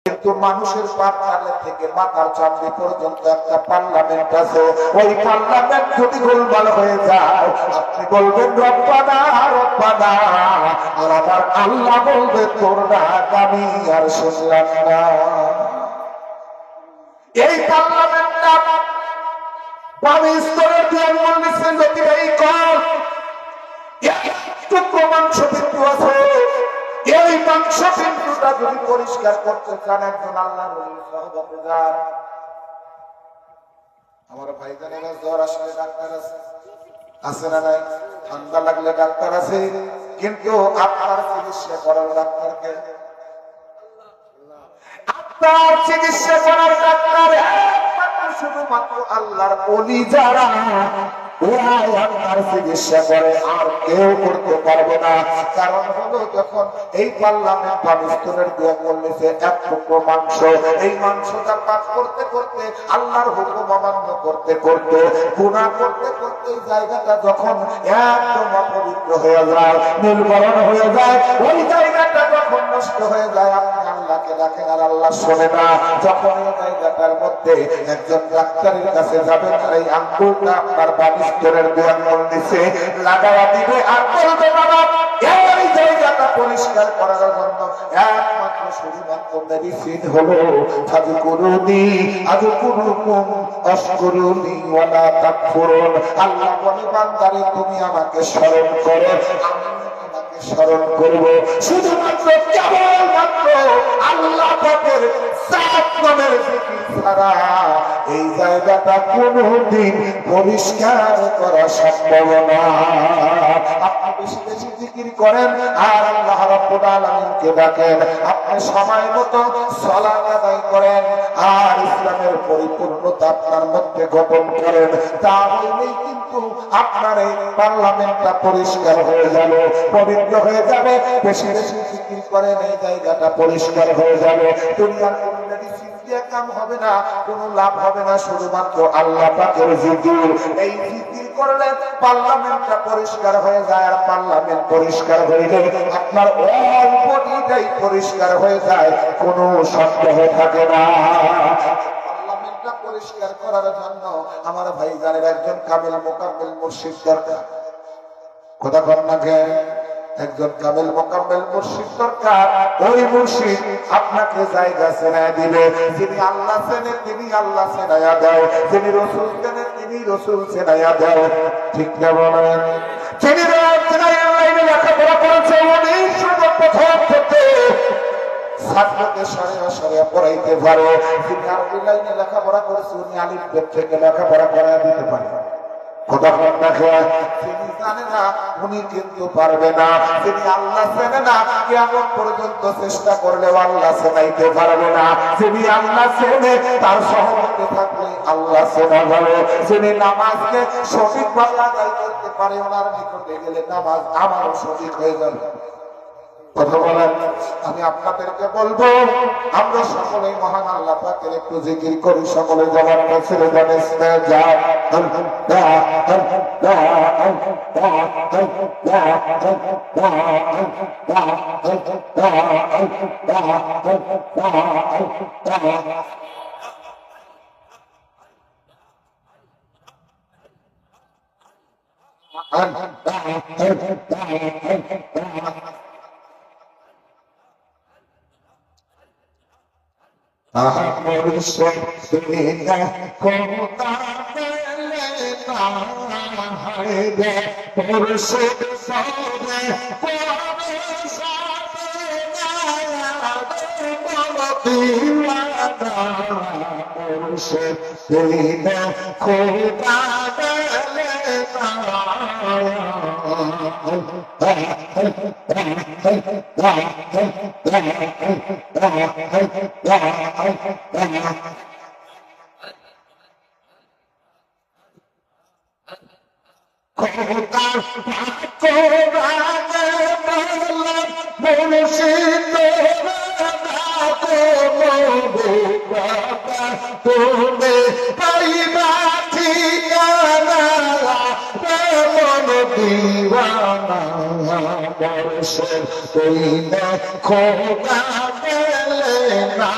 কিন্তু মানুষের পাতালে থেকে মাথার চামড়ি পর্যন্ত একটা পার্লামেন্ট আছে। ওই পার্লামেন্ট যদি গোলমাল হয়ে যায়, আপনি বলবেন রব্বানা রব্বানা, আর আমার আল্লাহ বলবে তোর ডাক আমি আর শুনলাম না। এই পার্লামেন্টটা বামি স্তরের দিয়ে বলছেন যদি এই কর একটু মাংস বিন্দু আছে, এই মাংস বিন্দুটা যদি পরিষ্কার করতে চান একজন আল্লাহ নবীর সহবতে যান। আমার ভাইজানেরা জ্বর আসলে ডাক্তার আছে না নাই? ঠান্ডা লাগলে ডাক্তার আছে, কিন্তু আপনার চিকিৎসা করার ডাক্তারকে, আপনার চিকিৎসা করার ডাক্তার একমাত্র শুধুমাত্র আল্লাহর ওলি যারা, ওরাই আপনার চিকিৎসা করে, আর কেউ করতে পারবে না। কারণ হলো যখন এই পার্লামেন্ট পাকিস্তানের দিয়ে বললেছে এক টুকরো মাংস, এই মাংসটা পাক করতে করতে আল্লাহর হুকুম অমান্য করতে করতে গুনাহ করতে করতে এই জায়গাটা যখন একদম অপবিত্র হয়ে যায়, নির্বরণ হয়ে যায়, ওই জায়গাটা যখন নষ্ট হয়ে যায়, আপনি আল্লাহকে ডাকেন আর আল্লাহ শোনে না। যখন এই জায়গাটার মধ্যে একজন ডাক্তারের কাছে যাবেন, এই আঙ্গুলটা আপনার বালিশের দেয়াল নিচে লাগায়া দিবে আর বলবে বাবা এই জায়গাটা পরিষ্কার করার জন্য একমাত্র শুধুমাত্র মেডিসিন হলো ফাযকুরুনি আযকুরুকুম আশকুরুনি ওয়ালা তাকফুরুন। আল্লাহ বলে বান্দারে তুমি আমাকে স্মরণ করো, আমি তোমাকে স্মরণ করব। শুধুমাত্র কেবলমাত্র আল্লাহ পাকের সাত নামের জিকির ছাড়া এই জায়গাটা কোনদিন পরিষ্কার করা সম্ভব না। আপনি বেশি বেশি জিকির করেন আর আল্লাহ রাব্বুল আলামিনকে ডাকেন, আপনি সময় মতো সালাত আদায় করেন আর ইসলামের পরিপূর্ণতা আপনার মধ্যে গঠন করেন, তাহলেই কিন্তু আপনার এই পার্লামেন্টটা পরিষ্কার হয়ে যাবে, পবিত্র হয়ে যাবে। বেশি বেশি জিকির করেন, এই জায়গাটা পরিষ্কার হয়ে যাবে। দুনিয়ার কোনো মেডিসিন দিয়ে কাম হবে না, কোনো লাভ হবে না, শুধুমাত্র আল্লাহ পাকের জিকির। এই জিকির করলে পার্লামেন্টটা পরিষ্কার হয়ে যায়, আর পার্লামেন্ট পরিষ্কার হয়ে গেলে আপনার অল বডিটাই পরিষ্কার হয়ে যায়, কোনো সন্দেহ থাকে না। পার্লামেন্টটা পরিষ্কার করার জন্য আমার ভাইজানের একজন কামিল মোকাম্মেল মুর্শিদ দরকার। কথা কর না কেন? একজন কামিল মোকাম্মেল মুর্শিদ দরকার। ওই মুর্শিদ আপনাকে জায়গা চেনায় দিবে। যিনি আল্লাহ চেনেন তিনি আল্লাহ চেনায়া দেয়, যিনি রসুল চেনেন তিনি রসুল চেনায়া দেয়। ঠিক না বলেন? যিনি লাইনে লেখাপড়া করেছে উনি সর্বপ্রথম থেকে ছাত্রকে সরিয়া সরিয়া পড়াইতে পারে। যিনি আরবি লাইনে লেখাপড়া করেছে উনি আলিফ বেদ থেকে লেখাপড়া করাইয়া দিতে পারে। কথা বলেন না কেন? যিনি জানে না উনি কিন্তু পারবে না। যিনি আল্লাহ চেনে না কিয়ামত পর্যন্ত চেষ্টা করলেও আল্লাহ চেনাইতে পারবে না। যিনি আল্লাহ চেনে তার সহমতে থাকলে আল্লাহ চেনা যাবে। যিনি নামাজকে সঠিকভাবে আদায় করতে পারে ওনার নিকটে গেলে নামাজ আমারও সঠিক হয়ে যাবে। কথা বলেন? আমি আপনাদেরকে বলবো আমরা সকলেই মহান আল্লাহ পাকের একটু জিকির করি। সকলে জবানটা ছেড়ে দেন। না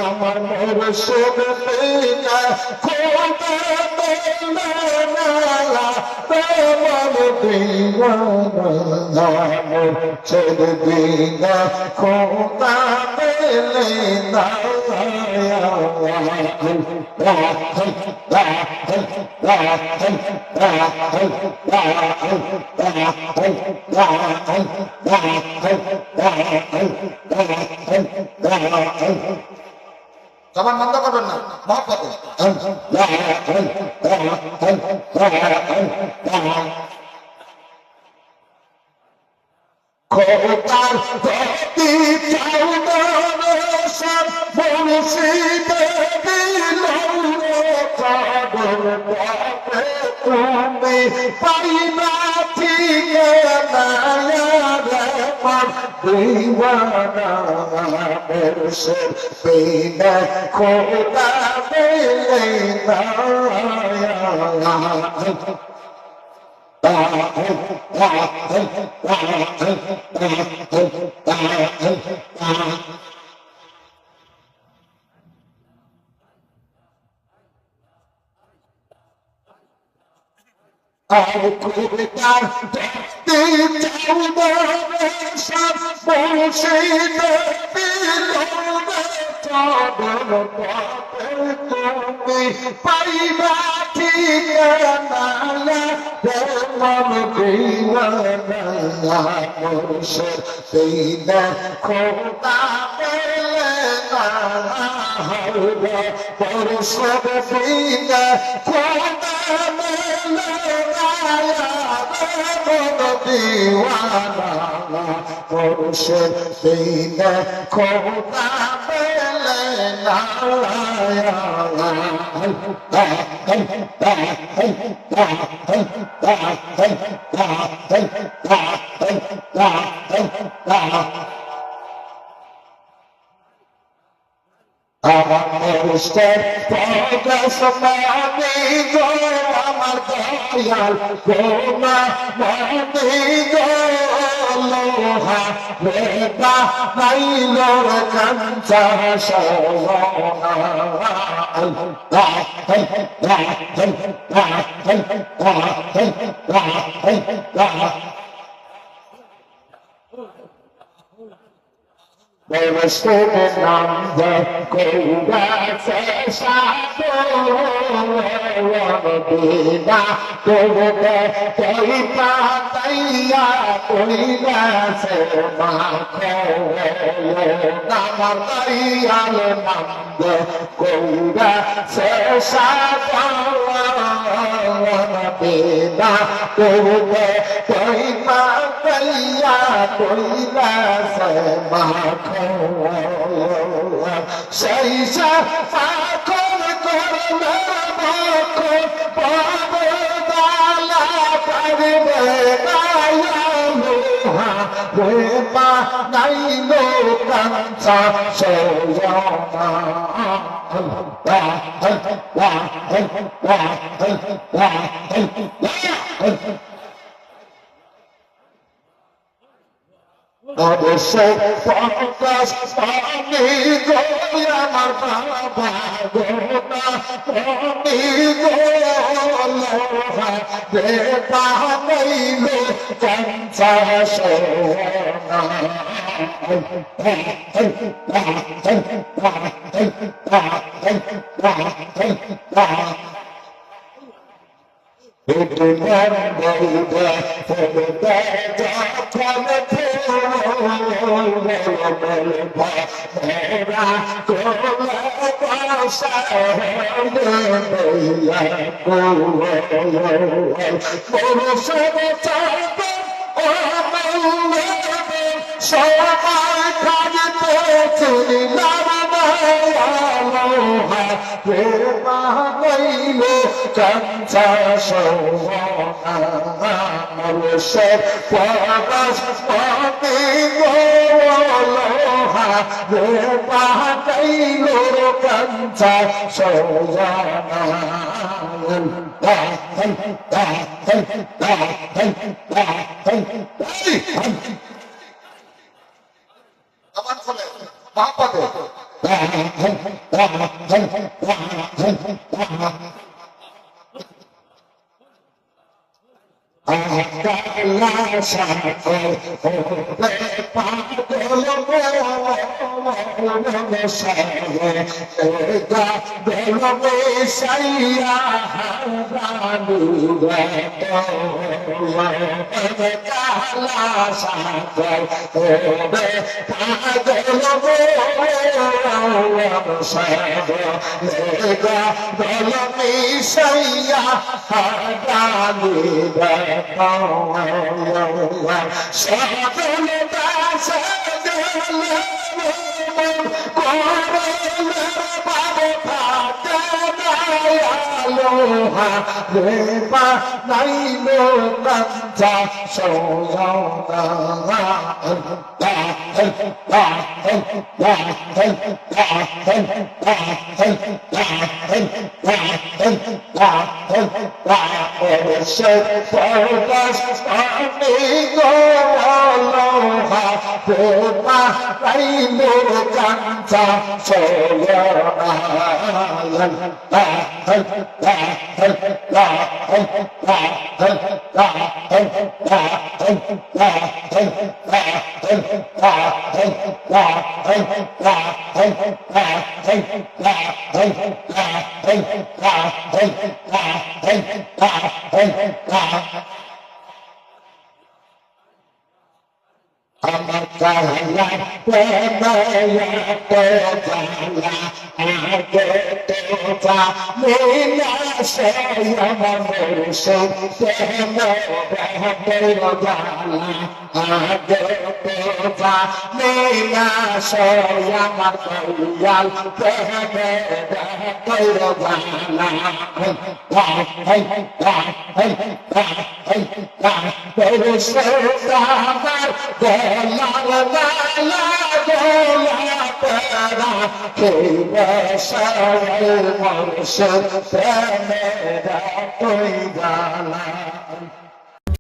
আমার মুর্শিদ বিনা খোদা মেলে না আমার দিওয়ানা মুর্শিদ বিনা খোদা মেলে না জবান বন্ধ করবেন না মহব্বতে খোদার প্রতি চাউদার মুর্শিদ তুমি পাইবা ঠিকানা দিওয়ানা মুর্শিদ বিনা খোদা মেলে না পাইবা ঠিকানা মুর্শিদ বিনা খোদা মেলে না মুর্শিদ বিনা খোদা মেলে না দিওয়ানা মুর্শিদ বিনা খোদা মেলে না মুর্শিদ পরশমণি গো আমার দয়াল গোমা মনি গো লোহা বেটা নাইলোর কাঞ্চা সোনা মুর্শিদ নাম কইরাছে সাধনা তোরে কইতা তাইয়া কইরাছে মাখো নাম তাইয়াল নাম কইরাছে সাধনা তোরে কইতা তাইয়া কইরাছে মাখো সেইসা পাখন করলে মাখন পাবদালা পারবে নাইলোহা প্রেমা নাইলো কাঞ্চা সোয়না অবশ্যই পঞ্চাশ পানি গো আমার বাবা গোনা পানি গো লোহা বেটা নাইল কাঞ্চা সোনা সবাই কাজতে চিনিলাম প্রেমা নইল কাঞ্চা সোনা মুর্শিদ পরশমণি গো লোহা প্রেমা নইল কাঞ্চা সোনা আমার ফলে মহব্বতে